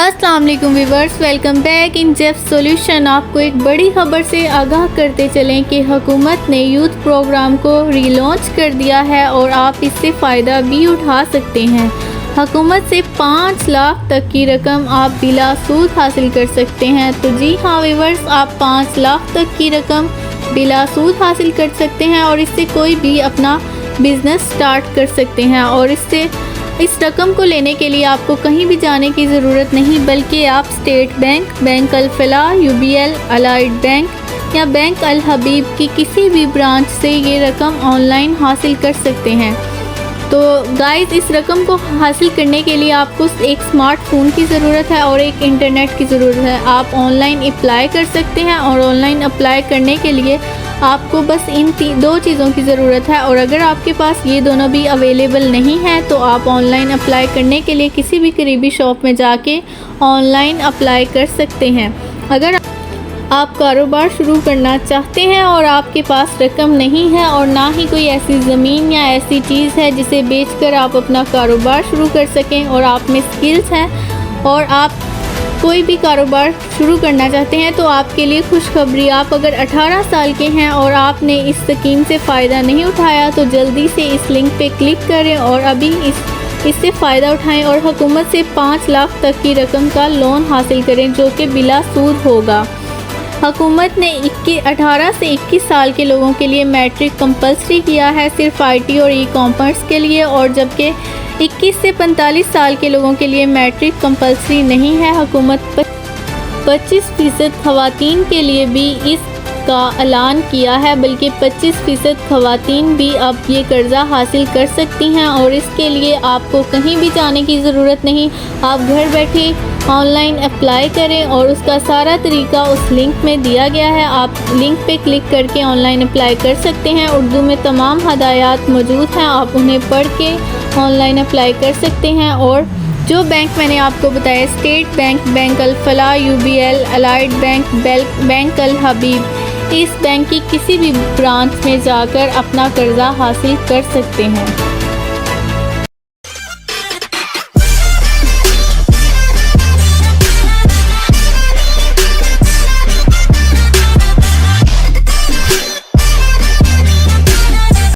अस्सलाम वालेकुम viewers, welcome back in Jeff solution. आपको एक बड़ी खबर से आगाह करते चलें कि हुकूमत ने यूथ प्रोग्राम को रीलॉन्च कर दिया है और आप इससे फ़ायदा भी उठा सकते हैं। हुकूमत से 5 लाख तक की रकम आप बिला सूद हासिल कर सकते हैं। तो जी हाँ व्यूअर्स, आप 5 लाख तक की रकम बिला सूद हासिल कर सकते हैं और इससे कोई भी अपना बिज़नेस स्टार्ट कर सकते हैं। और इस रकम को लेने के लिए आपको कहीं भी जाने की ज़रूरत नहीं, बल्कि आप स्टेट बैंक, बैंक अल फलाह, UBL, अलाइड बैंक या बैंक अल हबीब की किसी भी ब्रांच से ये रकम ऑनलाइन हासिल कर सकते हैं। तो गाइस, इस रकम को हासिल करने के लिए आपको एक स्मार्टफोन की ज़रूरत है और एक इंटरनेट की ज़रूरत है। आप ऑनलाइन अप्लाई कर सकते हैं और ऑनलाइन अप्लाई करने के लिए आपको बस इन 2 चीज़ों की ज़रूरत है। और अगर आपके पास ये दोनों भी अवेलेबल नहीं है तो आप ऑनलाइन अप्लाई करने के लिए किसी भी करीबी शॉप में जाके ऑनलाइन अप्लाई कर सकते हैं। अगर आप कारोबार शुरू करना चाहते हैं और आपके पास रकम नहीं है और ना ही कोई ऐसी ज़मीन या ऐसी चीज़ है जिसे बेचकर आप अपना कारोबार शुरू कर सकें, और आप में स्किल्स हैं और आप कोई भी कारोबार शुरू करना चाहते हैं, तो आपके लिए खुशखबरी। आप अगर 18 साल के हैं और आपने इस स्कीम से फ़ायदा नहीं उठाया तो जल्दी से इस लिंक पे क्लिक करें और अभी इससे फ़ायदा उठाएं और हुकूमत से 5 लाख तक की रकम का लोन हासिल करें जो कि बिला सूद होगा। हुकूमत ने 18 से 21 साल के लोगों के लिए मैट्रिक कंपलसरी किया है, सिर्फ IT और ई-कॉमर्स के लिए, और जबकि 21 से 45 साल के लोगों के लिए मैट्रिक कंपलसरी नहीं है। हुकूमत 25% ख़वातीन के लिए भी इसका ऐलान किया है, बल्कि 25% ख़वातीन भी अब ये कर्ज़ा हासिल कर सकती हैं और इसके लिए आपको कहीं भी जाने की ज़रूरत नहीं। आप घर बैठे ऑनलाइन अप्लाई करें और उसका सारा तरीका उस लिंक में दिया गया है। आप लिंक पे क्लिक करके ऑनलाइन अप्लाई कर सकते हैं। उर्दू में तमाम हदायत मौजूद हैं, आप उन्हें पढ़ के ऑनलाइन अप्लाई कर सकते हैं। और जो बैंक मैंने आपको बताया, स्टेट बैंक, बैंक अल फलाह, UBL, अलाइड बैंक, बैंक अल हबीब, इस बैंक की किसी भी ब्रांच में जाकर अपना कर्ज़ा हासिल कर सकते हैं।